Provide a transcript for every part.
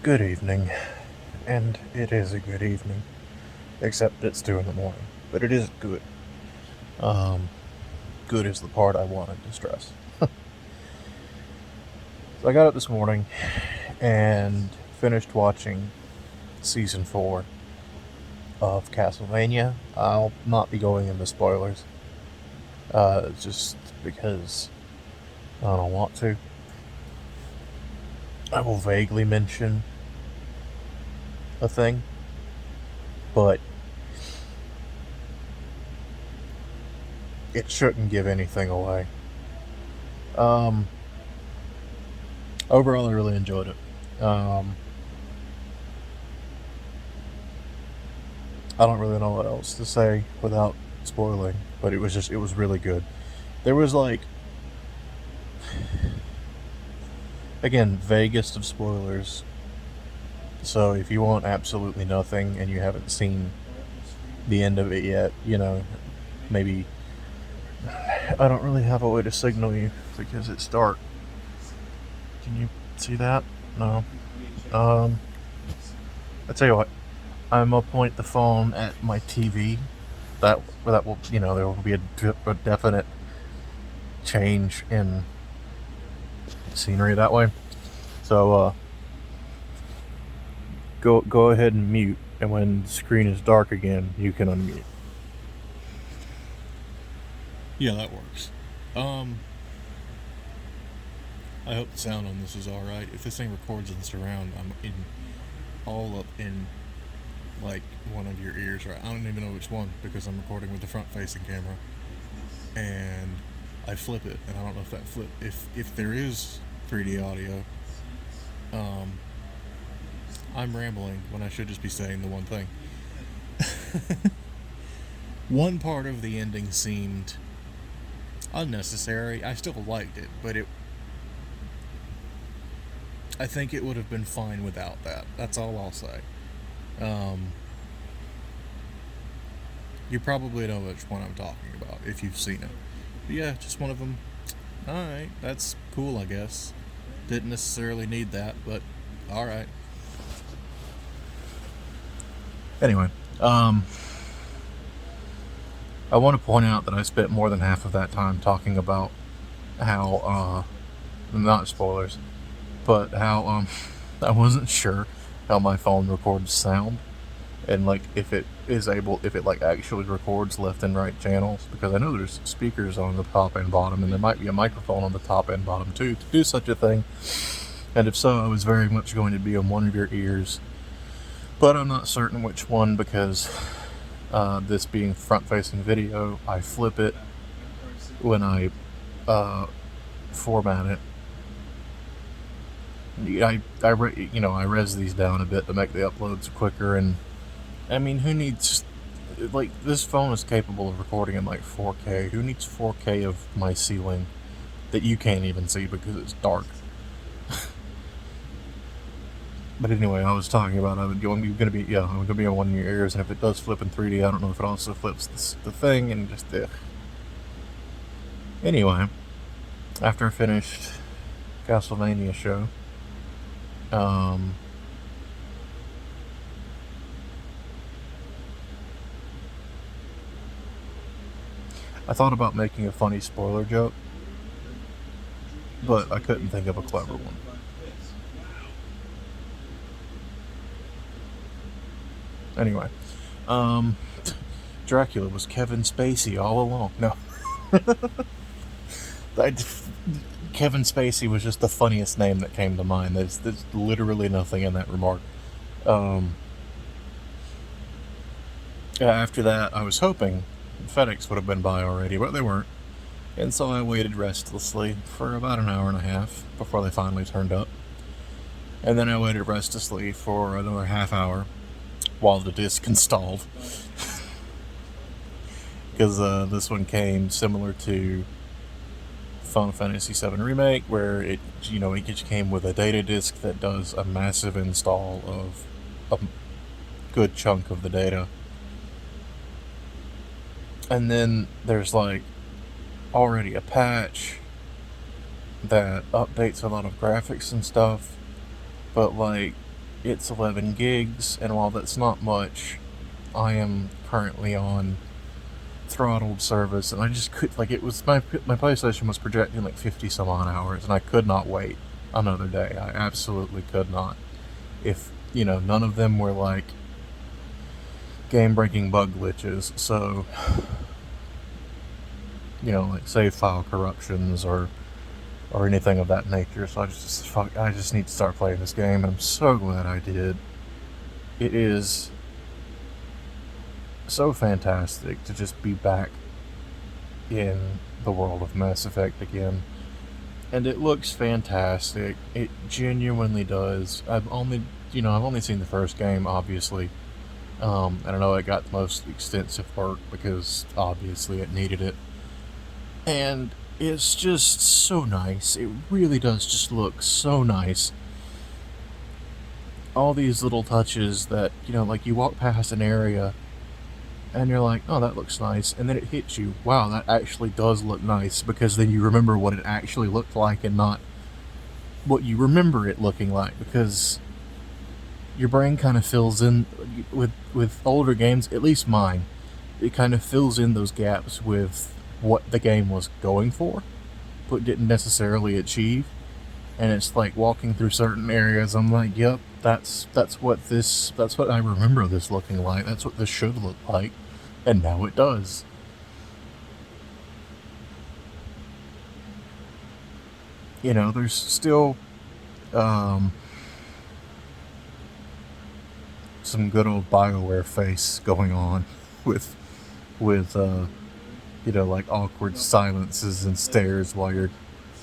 Good evening, and it is a good evening, except it's 2 in the morning, but it is good. Um, Good is the part I wanted to stress. So I got up this morning and finished watching season 4 of Castlevania. I'll not be going into spoilers, just because I don't want to. I will vaguely mention a thing, but it shouldn't give anything away. Um, Overall, I really enjoyed it. I don't really know what else to say without spoiling, but it was really good. There was like, again, vaguest of spoilers. So if you want absolutely nothing and you haven't seen the end of it yet, maybe I don't really have a way to signal you because it's dark. Can you see that? No. Um, I tell you what, I'm gonna point the phone at my TV. That will, there will be a definite change in scenery that way. So go ahead and mute, and when the screen is dark again, you can unmute. Yeah, that works. Um, I hope the sound on this is all right. If this thing records in surround, I'm in all up in like one of your ears, right? I don't even know which one because I'm recording with the front-facing camera, and I flip it, and I don't know if that flip if there is 3D audio. Um, I'm rambling when I should just be saying the one thing. One part of the ending seemed unnecessary. I still liked it, but I think it would have been fine without that. That's all I'll say. Um, you probably know which one I'm talking about if you've seen it. But yeah, just one of them. Alright, that's cool, I guess. Didn't necessarily need that, but alright. Anyway, I want to point out that I spent more than half of that time talking about how, not spoilers, but how I wasn't sure how my phone records sound, and like if it like actually records left and right channels, because I know there's speakers on the top and bottom, and there might be a microphone on the top and bottom too to do such a thing. And if so, I was very much going to be on one of your ears, but I'm not certain which one because this being front-facing video, I flip it when I format it. I res these down a bit to make the uploads quicker, and I mean, who needs, like, this phone is capable of recording in like 4K. Who needs 4K of my ceiling that you can't even see because it's dark? But anyway, I was talking about I'm gonna be on one of your ears, and if it does flip in 3D, I don't know if it also flips the thing and just Anyway, after I finished Castlevania show, um, I thought about making a funny spoiler joke, but I couldn't think of a clever one. Anyway, um, Dracula was Kevin Spacey all along. No. I, Kevin Spacey was just the funniest name that came to mind. There's literally nothing in that remark. Um, After that, I was hoping FedEx would have been by already, but they weren't. And so I waited restlessly for about an hour and a half before they finally turned up. And then I waited restlessly for another half hour while the disc installed. Because this one came similar to Final Fantasy VII Remake, where it just came with a data disk that does a massive install of a good chunk of the data. And then there's like already a patch that updates a lot of graphics and stuff, but like it's 11 gigs, and while that's not much, I am currently on throttled service, and I just could, like, it was my PlayStation was projecting like 50 some odd hours, and I could not wait another day. I absolutely could not. If, none of them were like game breaking bug glitches, so, like save file corruptions or anything of that nature. So I just need to start playing this game, and I'm so glad I did. It is so fantastic to just be back in the world of Mass Effect again. And it looks fantastic. It genuinely does. I've only seen the first game, obviously. And I know it got the most extensive work because obviously it needed it. And it's just so nice. It really does just look so nice. All these little touches that, like you walk past an area and you're like, oh, that looks nice. And then it hits you, wow, that actually does look nice, because then you remember what it actually looked like and not what you remember it looking like, because your brain kind of fills in with older games, at least mine, it kind of fills in those gaps with what the game was going for, but didn't necessarily achieve. And it's like walking through certain areas, I'm like, yep, that's what I remember this looking like. That's what this should look like. And now it does. There's still some good old BioWare face going on with like awkward silences and stares while you're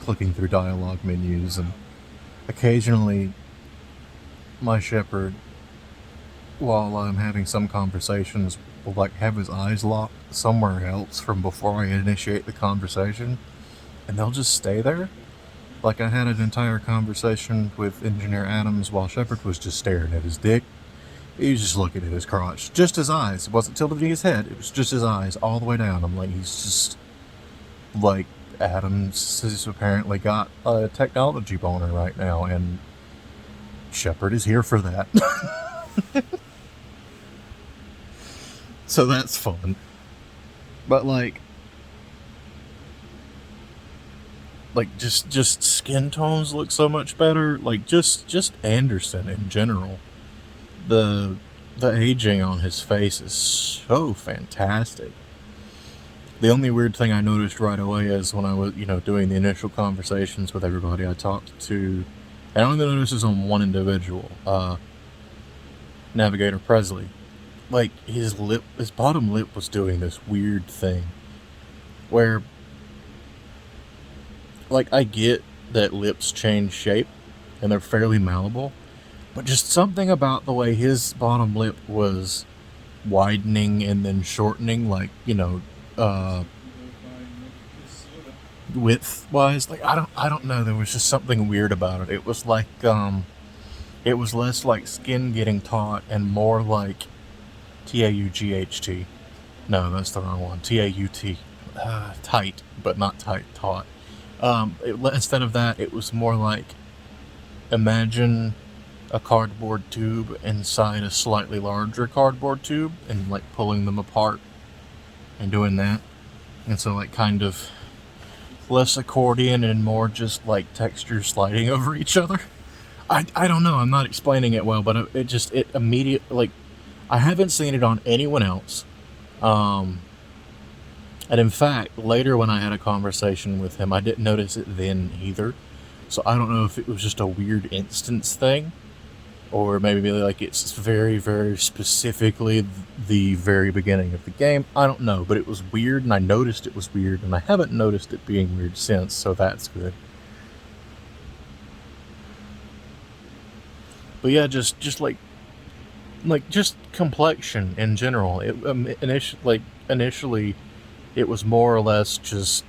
clicking through dialogue menus, and occasionally my Shepard, while I'm having some conversations, will like have his eyes locked somewhere else from before I initiate the conversation, and they'll just stay there. Like, I had an entire conversation with Engineer Adams while Shepard was just staring at his dick. He was just looking at his crotch. Just his eyes. It wasn't tilted to his head. It was just his eyes all the way down. I'm like, he's just... Like, Adams has apparently got a technology boner right now, and Shepard is here for that. So that's fun. But just skin tones look so much better. Like, just Anderson in general. The aging on his face is so fantastic. The only weird thing I noticed right away is when I was, doing the initial conversations with everybody I talked to, and I only noticed this on one individual, Navigator Presley. Like, his bottom lip was doing this weird thing where, like, I get that lips change shape and they're fairly malleable, but just something about the way his bottom lip was widening and then shortening, like, width wise, like, I don't know, there was just something weird about it. It was like, it was less like skin getting taut and more like T-A-U-G-H-T. No, that's the wrong one. T-A-U-T. Tight, but not tight, taut. Instead of that, it was more like, imagine a cardboard tube inside a slightly larger cardboard tube, and like pulling them apart and doing that. And so, like, kind of less accordion and more just like texture sliding over each other. I don't know, I'm not explaining it well, but it immediately, like, I haven't seen it on anyone else. And in fact, later when I had a conversation with him, I didn't notice it then either. So I don't know if it was just a weird instance thing, or maybe like it's very, very specifically the very beginning of the game. I don't know, but it was weird, and I noticed it was weird, and I haven't noticed it being weird since, so that's good. But yeah, just like just complexion in general. It initially it was more or less just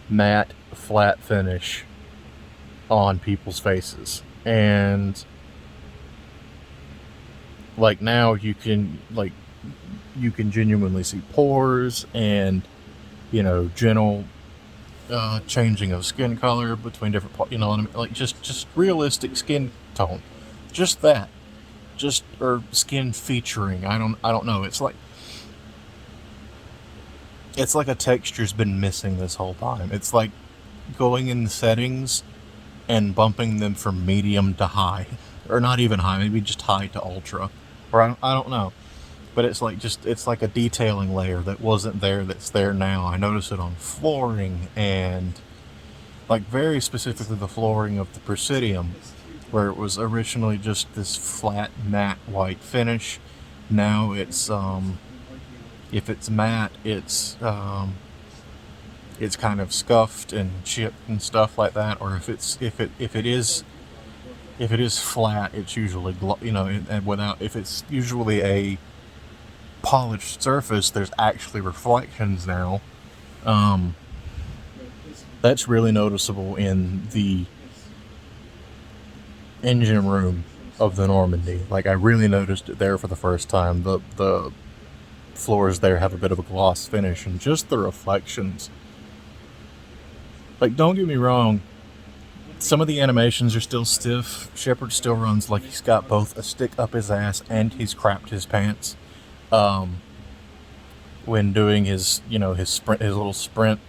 matte, flat finish on people's faces. And like now you can genuinely see pores and, gentle changing of skin color between different parts, what I mean? Like just realistic skin tone. Just that. just or skin featuring. I don't know. It's like a texture's been missing this whole time. It's like going in the settings and bumping them from medium to high, or not even high, maybe just high to ultra, or I don't know. But it's like a detailing layer that wasn't there that's there now. I notice it on flooring, and like very specifically the flooring of the Presidium, where it was originally just this flat matte white finish. Now it's if it's matte, it's kind of scuffed and chipped and stuff like that. Or if it is flat, it's usually and without, if it's usually a polished surface, there's actually reflections now. Um, that's really noticeable in the engine room of the Normandy. Like, I really noticed it there for the first time. The floors there have a bit of a gloss finish, and just the reflections. Like, don't get me wrong, some of the animations are still stiff. Shepard still runs like he's got both a stick up his ass and he's crapped his pants. Um, when doing his his little sprint,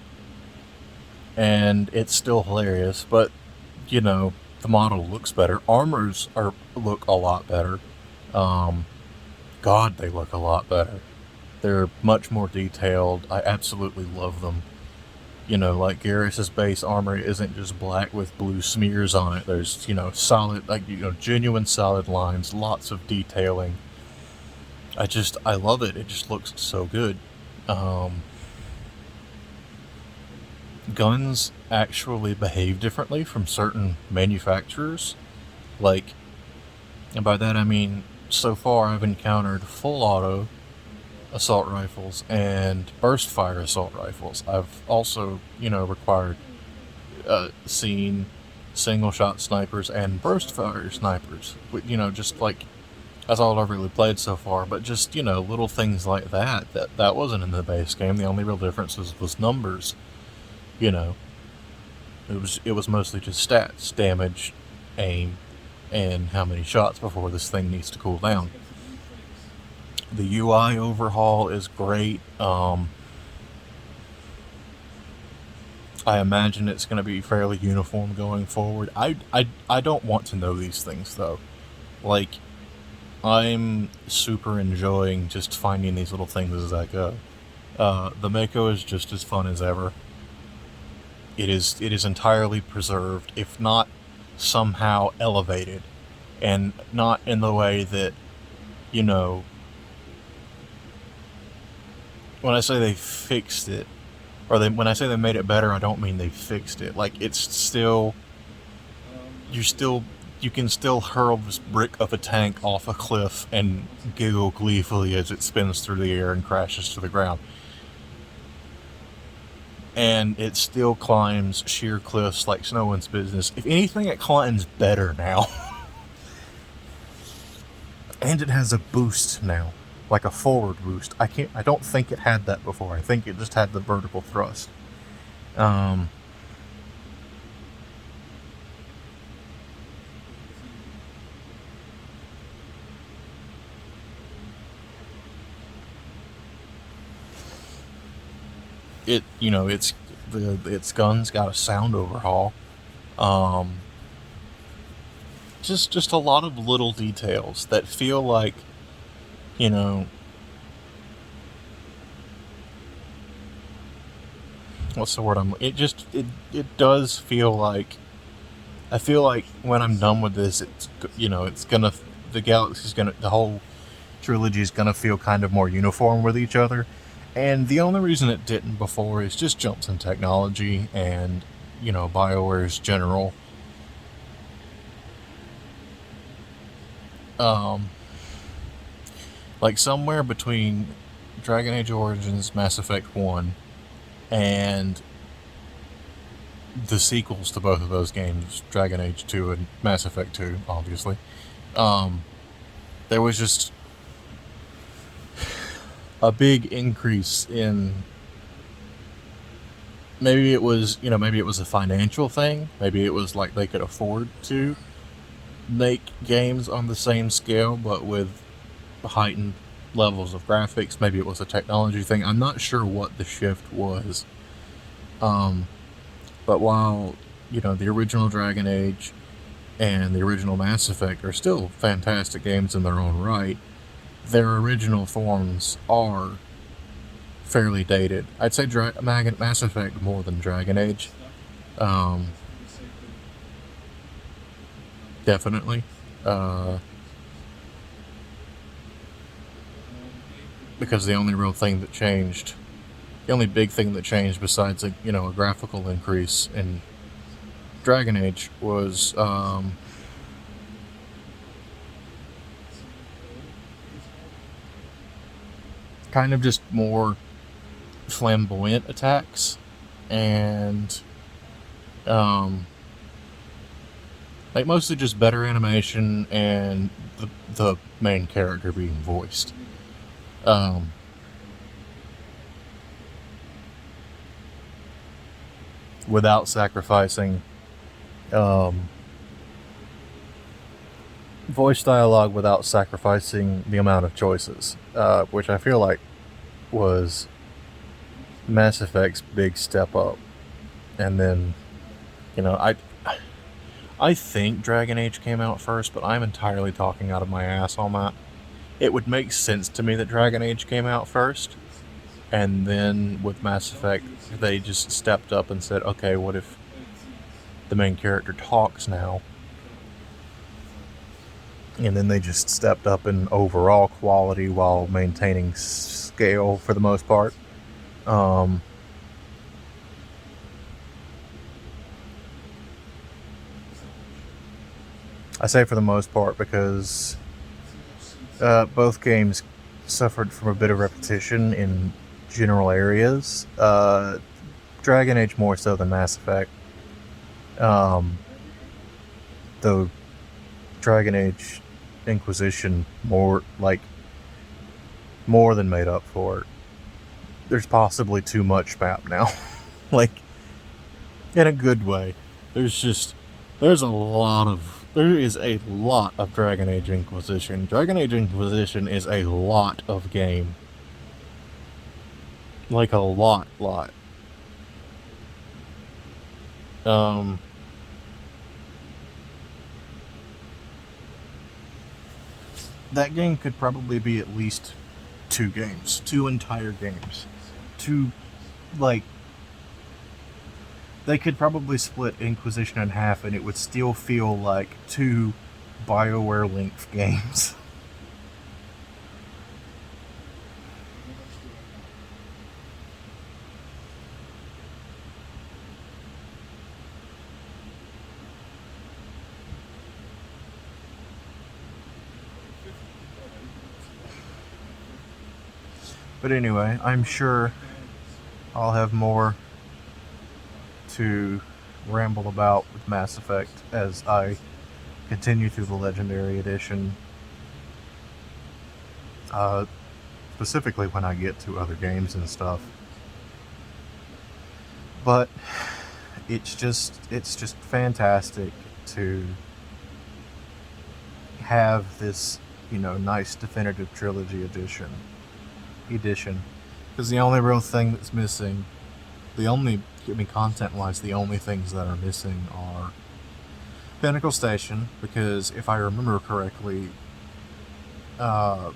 and it's still hilarious. But the model looks better. Armors look a lot better. Um, God, they look a lot better. They're much more detailed. I absolutely love them. Like Garrus's base armor isn't just black with blue smears on it. There's, solid, like, genuine solid lines, lots of detailing. I love it. It just looks so good. Um, Guns actually behave differently from certain manufacturers. Like, and by that I mean, so far I've encountered full auto assault rifles and burst fire assault rifles. I've also, required, seen single shot snipers and burst fire snipers. Just like, that's all I've really played so far. But just, little things like that wasn't in the base game. The only real difference was numbers. It was mostly just stats, damage, aim, and how many shots before this thing needs to cool down. The UI overhaul is great. I imagine it's going to be fairly uniform going forward. I don't want to know these things, though. Like, I'm super enjoying just finding these little things as I go. The Mako is just as fun as ever. It is entirely preserved, if not somehow elevated, and not in the way that, when I say they fixed it, when I say they made it better, I don't mean they fixed it. Like, it's still, you can still hurl this brick of a tank off a cliff and giggle gleefully as it spins through the air and crashes to the ground. And it still climbs sheer cliffs like it's no one's business. If anything, it climbs better now. And it has a boost now, like a forward boost. I don't think it had that before. I think it just had the vertical thrust. Its guns got a sound overhaul. Um, just a lot of little details that feel like, you know, what's the word it does feel like, I feel like when I'm done with this, it's gonna, the whole trilogy is gonna feel kind of more uniform with each other. And the only reason it didn't before is just jumps in technology and, BioWare's general, um, like somewhere between Dragon Age Origins, Mass Effect 1, and the sequels to both of those games, Dragon Age 2 and Mass Effect 2, obviously, there was just a big increase in, maybe it was a financial thing, maybe it was like they could afford to make games on the same scale, but with heightened levels of graphics. Maybe it was a technology thing. I'm not sure what the shift was. But while, the original Dragon Age and the original Mass Effect are still fantastic games in their own right, their original forms are fairly dated. I'd say Mass Effect more than Dragon Age. Definitely. Because the only real thing that changed, the only big thing that changed besides a graphical increase in Dragon Age was kind of just more flamboyant attacks and like mostly just better animation and the main character being voiced. Without sacrificing voice dialogue, without sacrificing the amount of choices, which I feel like was Mass Effect's big step up. And then, I think Dragon Age came out first, but I'm entirely talking out of my ass on that. It would make sense to me that Dragon Age came out first, and then with Mass Effect, they just stepped up and said, okay, what if the main character talks now? And then they just stepped up in overall quality while maintaining scale for the most part. I say for the most part because both games suffered from a bit of repetition in general areas. Dragon Age more so than Mass Effect. Though Dragon Age Inquisition more than made up for it. There's possibly too much map now. Like, in a good way. There is a lot of Dragon Age Inquisition. Dragon Age Inquisition is a lot of game. Like a lot. That game could probably be at least 2 entire games. They could probably split Inquisition in half and it would still feel like 2 BioWare length games. But anyway, I'm sure I'll have more to ramble about with Mass Effect as I continue through the Legendary Edition. Specifically when I get to other games and stuff. But it's just fantastic to have this, nice definitive trilogy edition. Because the only real thing that's missing, content-wise, the only things that are missing are Pinnacle Station, because if I remember correctly, the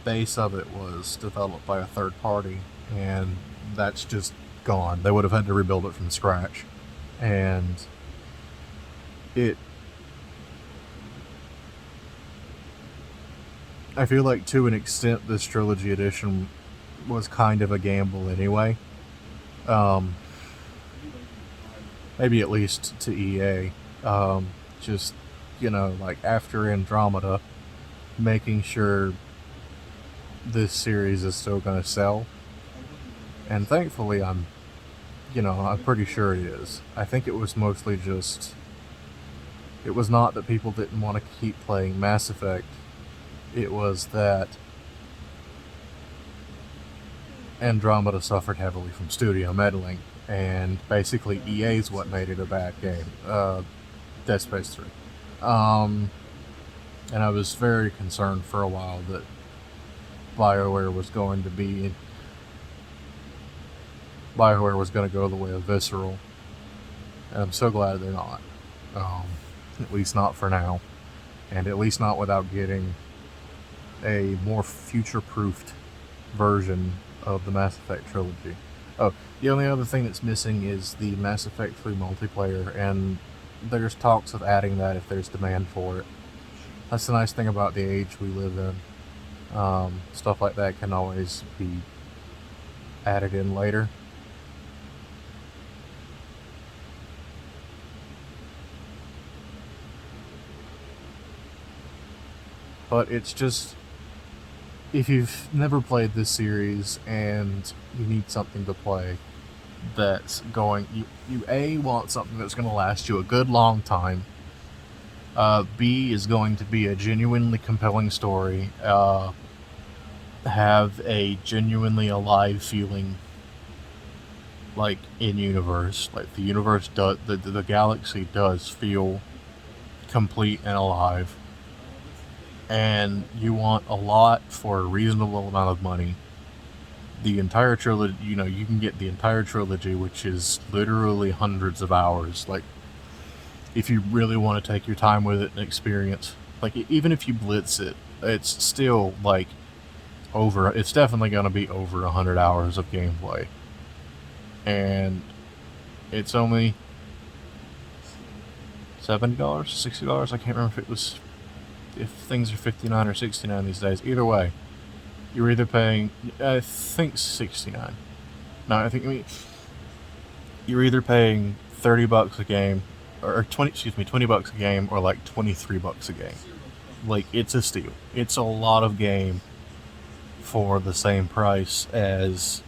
base of it was developed by a third party, and that's just gone. They would have had to rebuild it from scratch. And I feel like to an extent this trilogy edition was kind of a gamble anyway. Maybe at least to EA. Just, like after Andromeda, making sure this series is still going to sell. And thankfully I'm pretty sure it is. I think it was mostly just, it was not that people didn't want to keep playing Mass Effect. It was that Andromeda suffered heavily from studio meddling, and basically EA's what made it a bad game. Dead Space 3. And I was very concerned for a while that BioWare was going to go the way of Visceral, and I'm so glad they're not. At least not for now, and at least not without getting a more future-proofed version of the Mass Effect trilogy. Oh, the only other thing that's missing is the Mass Effect 3 multiplayer, and there's talks of adding that if there's demand for it. That's the nice thing about the age we live in. Stuff like that can always be added in later. But it's just, if you've never played this series and you need something to play that's going, you A, want something that's going to last you a good long time. B, is going to be a genuinely compelling story, have a genuinely alive feeling, like in universe, like the universe does, the galaxy does feel complete and alive, and you want a lot for a reasonable amount of money. The entire trilogy, you can get the entire trilogy, which is literally hundreds of hours. Like, if you really want to take your time with it and experience, like, even if you blitz it, it's still like it's definitely going to be over 100 hours of gameplay, and it's only $70, $60. I can't remember if things are $59 or $69 these days. Either way, you're either paying, I think $69. No, you're either paying $30 a game, or 20 bucks a game, or like $23 a game. Like, it's a steal. It's a lot of game for the same price as,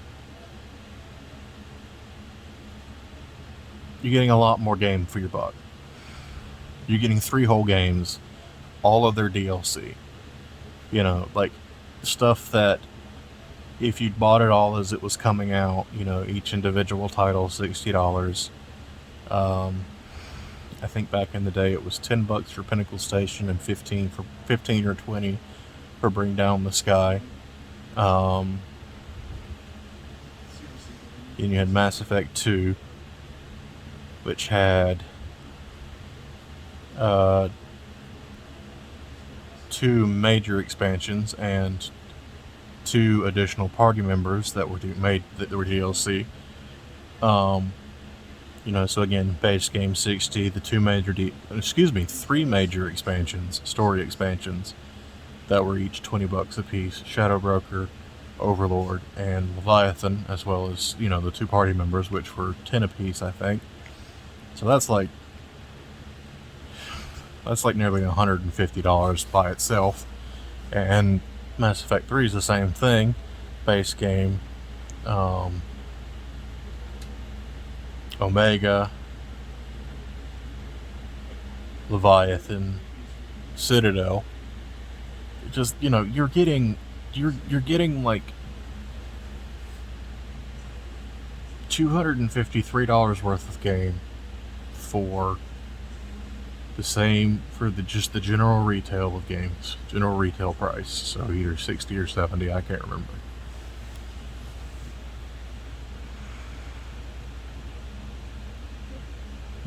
you're getting a lot more game for your buck. You're getting 3 whole games, all of their DLC. Like, stuff that if you'd bought it all as it was coming out, each individual title $60. I think back in the day it was $10 for Pinnacle Station and 15 or 20 for Bring Down the Sky. And you had Mass Effect 2, which had 2 major expansions and 2 additional party members that were DLC. So again, base game 60, the 3 major expansions, story expansions, that were each $20 a piece: Shadow Broker, Overlord, and Leviathan, as well as, the 2 party members, which were 10 a piece, I think. So that's like nearly $150 by itself. And Mass Effect 3 is the same thing. Base game, Omega, Leviathan, Citadel. Just, you're getting like $253 worth of game for just the general retail of games, general retail price. So either 60 or 70, I can't remember.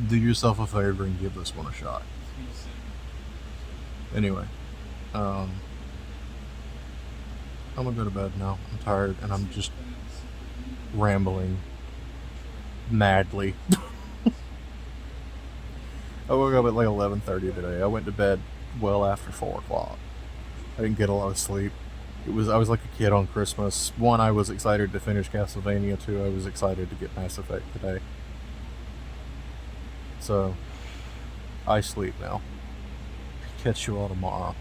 Do yourself a favor and give this one a shot. Anyway, I'm gonna go to bed now. I'm tired and I'm just rambling madly. I woke up at like 11:30 today. I went to bed well after 4 o'clock. I didn't get a lot of sleep. I was like a kid on Christmas. 1, I was excited to finish Castlevania. 2, I was excited to get Mass Effect today. So, I sleep now. Catch you all tomorrow.